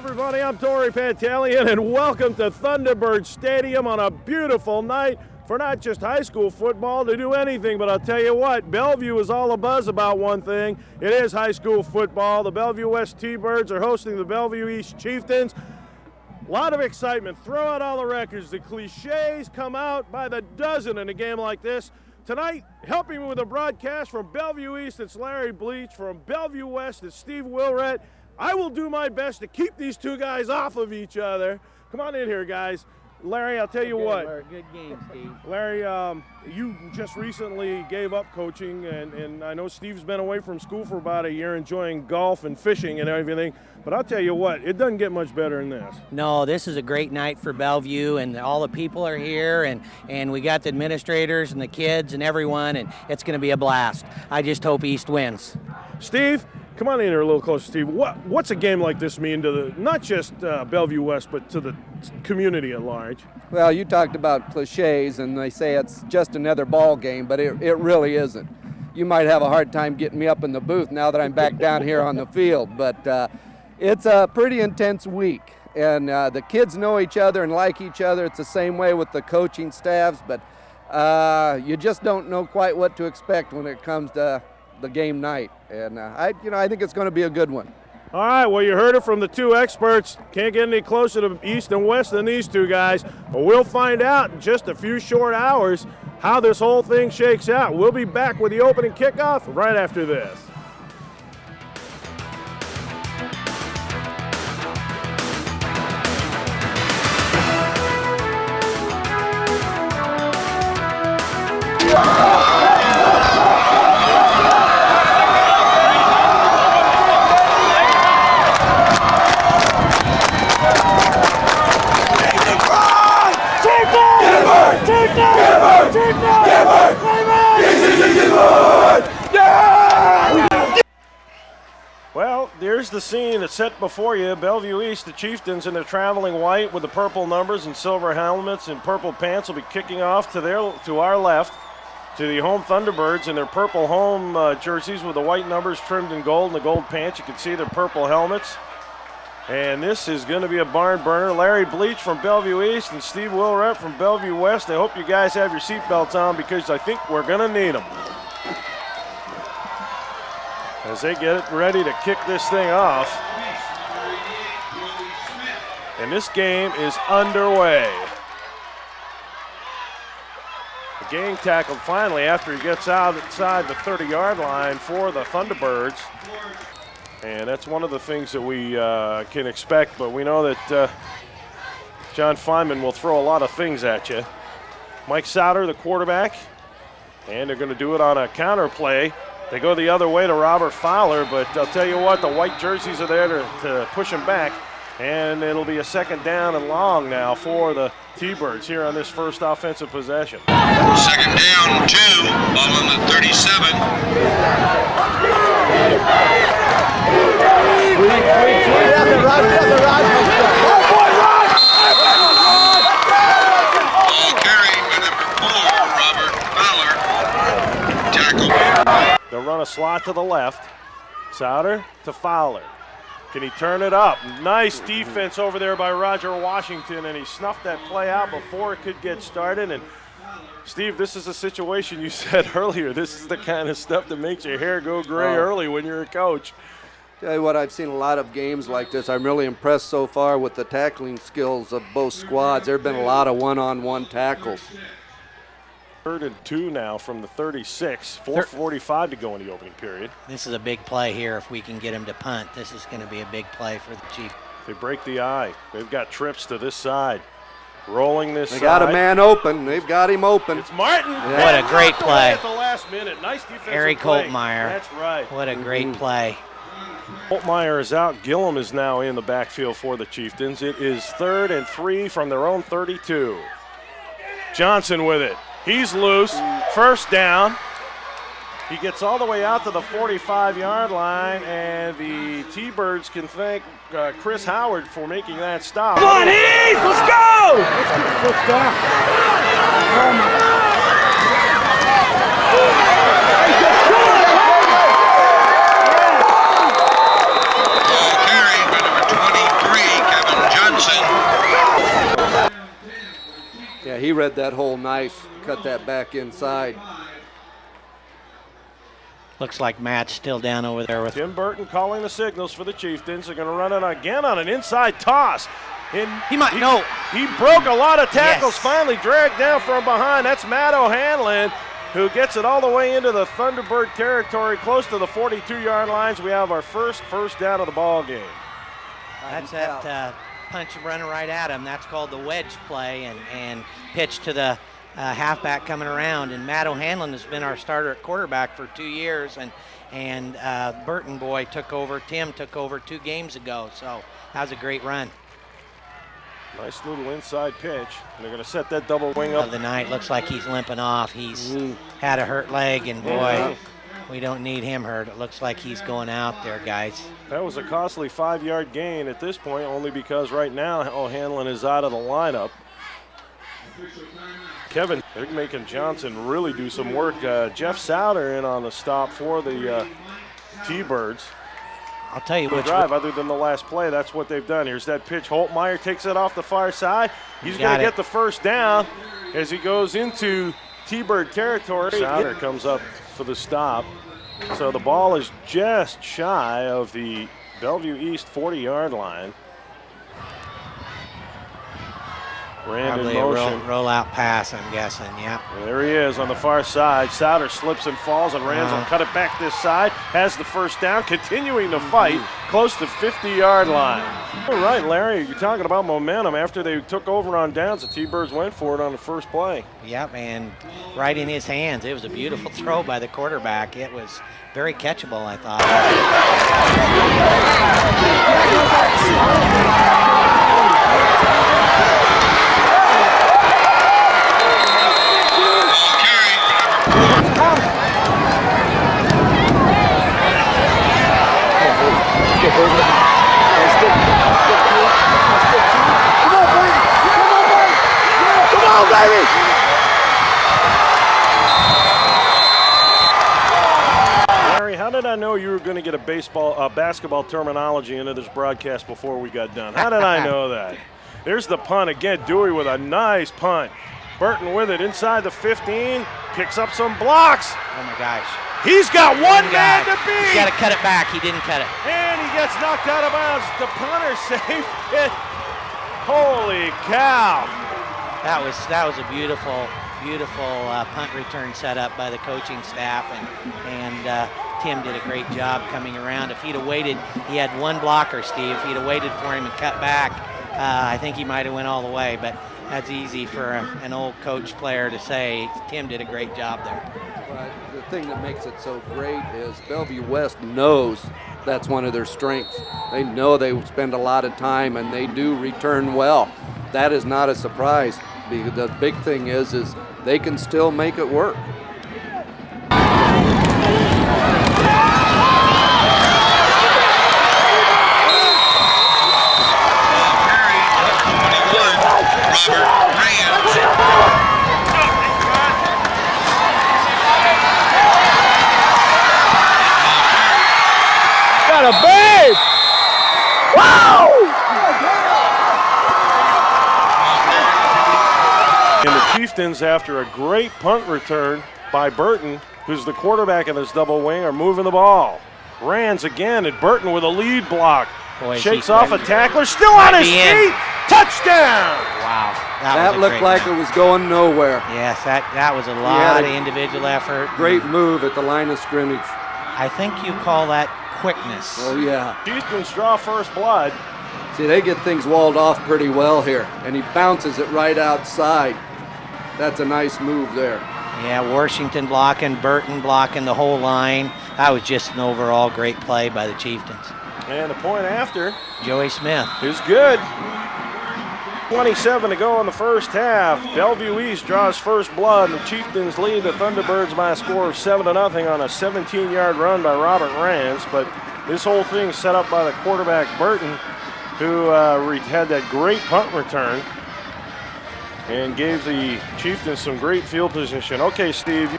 everybody, I'm Tori Pantalian, and welcome to Thunderbird Stadium on a beautiful night for not just high school football to do anything, but I'll tell you what, Bellevue is all abuzz about one thing. It is high school football. The Bellevue West T-Birds are hosting the Bellevue East Chieftains. A lot of excitement. Throw out all the records. The cliches come out by the dozen in a game like this. Tonight, helping me with the broadcast from Bellevue East, it's Larry Bleach. From Bellevue West, it's Steve Wilrett. I will do my best to keep these two guys off of each other. Come on in here, guys. Larry, I'll tell you what. Larry, good game, Steve. Larry, you just recently gave up coaching, and I know Steve's been away from school for about a year enjoying golf and fishing and everything, but I'll tell you what, it doesn't get much better than this. No, this is a great night for Bellevue, and all the people are here, and we got the administrators and the kids and everyone, and it's going to be a blast. I just hope East wins. Steve, come on in here a little closer, Steve. What's a game like this mean to the not just Bellevue West, but to the community at large? Well, you talked about cliches, and they say it's just another ball game, but it really isn't. You might have a hard time getting me up in the booth now that I'm back down here on the field, but it's a pretty intense week, and the kids know each other and like each other. It's the same way with the coaching staffs, but you just don't know quite what to expect when it comes to the game night, and I think it's going to be a good one. All right, well, you heard it from the two experts. Can't get any closer to East and West than these two guys, but we'll find out in just a few short hours how this whole thing shakes out. We'll be back with the opening kickoff right after this. Well, there's the scene that's set before you. Bellevue East, the Chieftains, in their traveling white with the purple numbers and silver helmets and purple pants, will be kicking off to our left to the home Thunderbirds in their purple home jerseys with the white numbers trimmed in gold and the gold pants. You can see their purple helmets. And this is going to be a barn burner. Larry Bleach from Bellevue East and Steve Wilrett from Bellevue West. I hope you guys have your seatbelts on because I think we're going to need them as they get ready to kick this thing off. And this game is underway. The gang tackled finally after he gets outside the 30-yard line for the Thunderbirds. And that's one of the things that we can expect, but we know that John Feynman will throw a lot of things at you. Mike Souter, the quarterback, and they're going to do it on a counter play. They go the other way to Robert Fowler, but I'll tell you what, the white jerseys are there to push him back, and it'll be a second down and long now for the T-Birds here on this first offensive possession. Second down, 2, ball on the 37. Ball carried by number 4, Robert Fowler. Tackle. They'll run a slot to the left. Souter to Fowler. Can he turn it up? Nice defense over there by Roger Washington, and he snuffed that play out before it could get started. And Steve, this is a situation you said earlier. This is the kind of stuff that makes your hair go gray early when you're a coach. Tell you what, I've seen a lot of games like this. I'm really impressed so far with the tackling skills of both squads. There have been a lot of one-on-one tackles. 3rd and 2 now from the 36. 4:45 to go in the opening period. This is a big play here if we can get him to punt. This is going to be a big play for the Chiefs. They break the eye. They've got trips to this side. Rolling this They side. got a man open. They've got him open. It's Martin. Yeah. What a great play. At the last minute. Nice defensive Eric play. Holtmeyer. That's right. What a great play. Holtmeyer is out. Gillum is now in the backfield for the Chieftains. It is 3rd and 3 from their own 32. Johnson with it. He's loose. First down. He gets all the way out to the 45-yard line, and the T-Birds can thank Chris Howard for making that stop. Come on, East, let's go! First down. Ball carried by number 23, read that hole nice, cut that back inside. Looks like Matt's still down over there with Tim Burton calling the signals for the Chieftains. They're going to run it again on an inside toss. And he broke a lot of tackles, Yes. finally dragged down from behind. That's Matt O'Hanlon, who gets it all the way into the Thunderbird territory, close to the 42-yard lines. We have our first down of the ball game. That's that punch running right at him. That's called the wedge play and pitch to the halfback coming around. And Matt O'Hanlon has been our starter at quarterback for 2 years, and Burton boy took over. Tim took over 2 games ago, so that was a great run. Nice little inside pitch. And they're going to set that double wing up. Of the night, looks like he's limping off. He's had a hurt leg, and boy, we don't need him hurt. It looks like he's going out there, guys. That was a costly 5-yard gain at this point, only because right now O'Hanlon is out of the lineup. Kevin, they're making Johnson really do some work. Jeff Souter in on the stop for the T-Birds. I'll tell you what. Drive other than the last play, that's what they've done. Here's that pitch. Holtmeyer takes it off the far side. He's going to get the first down as he goes into T-Bird territory. Souter comes up for the stop. So the ball is just shy of the Bellevue East 40-yard line. Rand Probably in motion. a roll-out pass, I'm guessing, yeah. And there he is on the far side. Souter slips and falls, and Rand will cut it back this side. Has the first down, continuing to fight close to 50-yard line. All right, Larry, you're talking about momentum. After they took over on downs, the T-Birds went for it on the first play. Yep, and right in his hands. It was a beautiful throw by the quarterback. It was very catchable, I thought. Larry, how did I know you were going to get a basketball terminology into this broadcast before we got done? How did I know that? There's the punt again. Dewey with a nice punt. Burton with it inside the 15, picks up some blocks. Oh my gosh. He's got one man to beat. He's got to cut it back. He didn't cut it. And he gets knocked out of bounds. The punter saved it. Holy cow. That was a beautiful punt return setup by the coaching staff, and Tim did a great job coming around. If he'd have waited, he had one blocker, Steve. If he'd have waited for him and cut back, I think he might have went all the way, but that's easy for an old coach player to say. Tim did a great job there. But the thing that makes it so great is Bellevue West knows that's one of their strengths. They know they spend a lot of time, and they do return well. That is not a surprise, because the big thing is they can still make it work. Got a babe! Wow! And the Chieftains, after a great punt return by Burton, who's the quarterback in this double wing, are moving the ball. Rands again, and Burton with a lead block. Boy, shakes off a tackler, still on his feet. Touchdown! Wow. That looked like it was going nowhere. Yes, that was a lot of individual effort. Great move at the line of scrimmage. I think you call that quickness. Oh, yeah. Chieftains draw first blood. See, they get things walled off pretty well here, and he bounces it right outside. That's a nice move there. Yeah, Washington blocking, Burton blocking the whole line. That was just an overall great play by the Chieftains. And the point after Joey Smith is good. 27 to go in the first half. Bellevue East draws first blood, and the Chieftains lead the Thunderbirds by a score of 7-0 on a 17-yard run by Robert Rands. But this whole thing set up by the quarterback Burton, who had that great punt return and gave the Chieftains some great field position. Okay, Steve.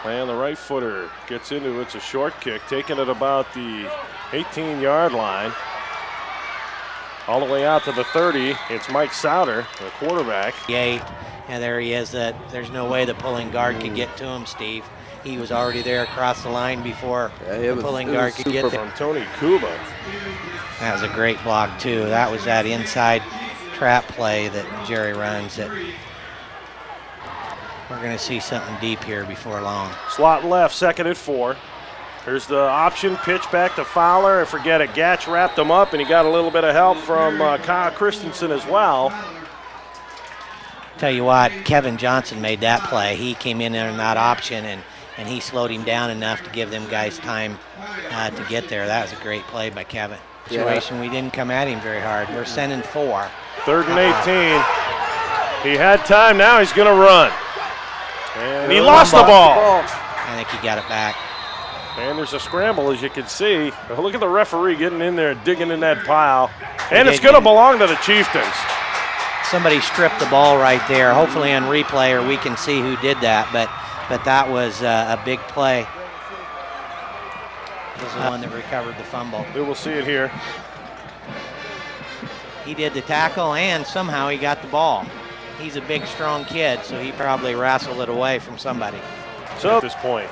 And the right footer gets into it. It's a short kick, taking it about the 18-yard line. All the way out to the 30, it's Mike Souter, the quarterback. Yay, and there he is. There's no way the pulling guard could get to him, Steve. He was already there across the line before the pulling guard could get there. From Tony Kuba. That was a great block, too. That was that inside trap play that Jerry runs. That we're going to see something deep here before long. Slot left, 2nd and 4. Here's the option, pitch back to Fowler. I forget it, Gatch wrapped him up, and he got a little bit of help from Kyle Christensen as well. Tell you what, Kevin Johnson made that play. He came in there in that option, and he slowed him down enough to give them guys time to get there. That was a great play by Kevin. Situation, we didn't come at him very hard. We're sending 4. 3rd and 18. He had time, now he's going to run. And he lost the ball. I think he got it back. And there's a scramble, as you can see. Look at the referee getting in there, digging in that pile. And it's going to belong to the Chieftains. Somebody stripped the ball right there. Hopefully on replay, or we can see who did that. But that was a big play. This is the one that recovered the fumble. We will see it here. He did the tackle, and somehow he got the ball. He's a big, strong kid, so he probably wrestled it away from somebody. So at this point.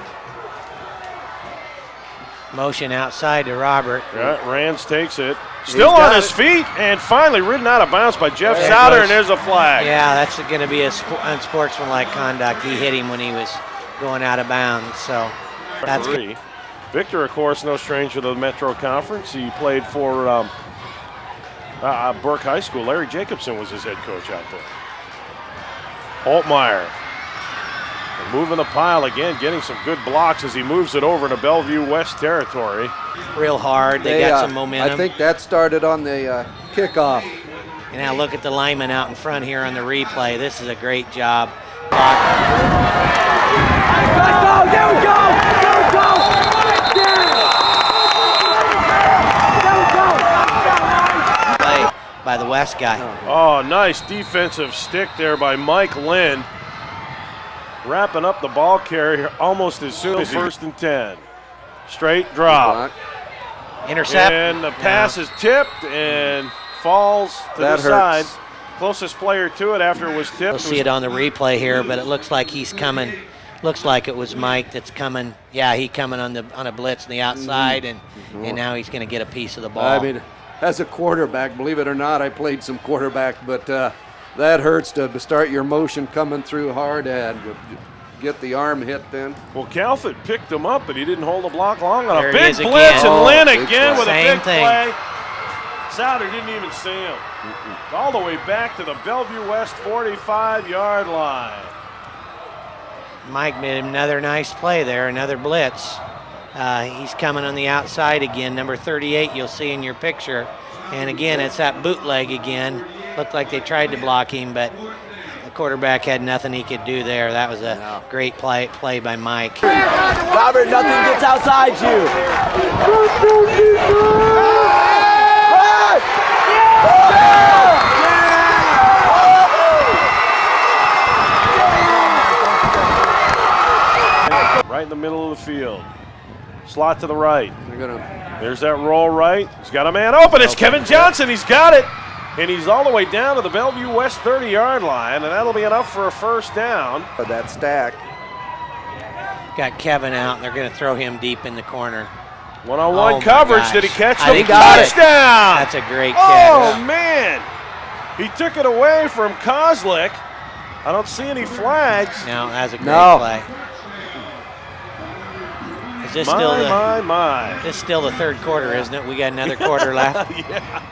Motion outside to Robert. Yeah, Rands takes it. Still on his feet, and finally ridden out of bounds by Jeff Souter, and there's a flag. Yeah, that's going to be a unsportsmanlike conduct. He hit him when he was going out of bounds, so that's good. Victor, of course, no stranger to the Metro Conference. He played for Burke High School. Larry Jacobson was his head coach out there. Holtmeyer moving the pile again, getting some good blocks as he moves it over to Bellevue West territory. Real hard. They got some momentum. I think that started on the kickoff. And now look at the lineman out in front here on the replay. This is a great job. Let's go! There we go! There we go! Play by the West guy. Oh, nice defensive stick there by Mike Lynn. Wrapping up the ball carrier almost as soon as 1st and 10. Straight drop. Intercept. And the pass is tipped and falls to the side. Closest player to it after it was tipped. We'll see it on the replay here, but it looks like he's coming. Looks like it was Mike that's coming. Yeah, he coming on a blitz on the outside, and now he's going to get a piece of the ball. I mean, as a quarterback, believe it or not, I played some quarterback, but that hurts to start your motion coming through hard and get the arm hit then. Well, Calfett picked him up, but he didn't hold the block long on there a big blitz, again. and Lynn again with a big thing. play. Souter didn't even see him. All the way back to the Bellevue West 45-yard line. Mike made another nice play there, another blitz. He's coming on the outside again, number 38 you'll see in your picture. And again, it's that bootleg again. Looked like they tried to block him, but the quarterback had nothing he could do there. That was a great play by Mike. Robert, nothing gets outside you. Right in the middle of the field. Slot to the right. There's that roll right. He's got a man open. It's Kevin Johnson. He's got it. And he's all the way down to the Bellevue West 30-yard line, and that'll be enough for a 1st down. For that stack. Got Kevin out, and they're going to throw him deep in the corner. One-on-one coverage. Did he catch the touchdown? That's a great catch. Oh, man. He took it away from Kozlik. I don't see any flags. No, that's a great play. Is this my. This is still the 3rd quarter, isn't it? We got another quarter left. Yeah.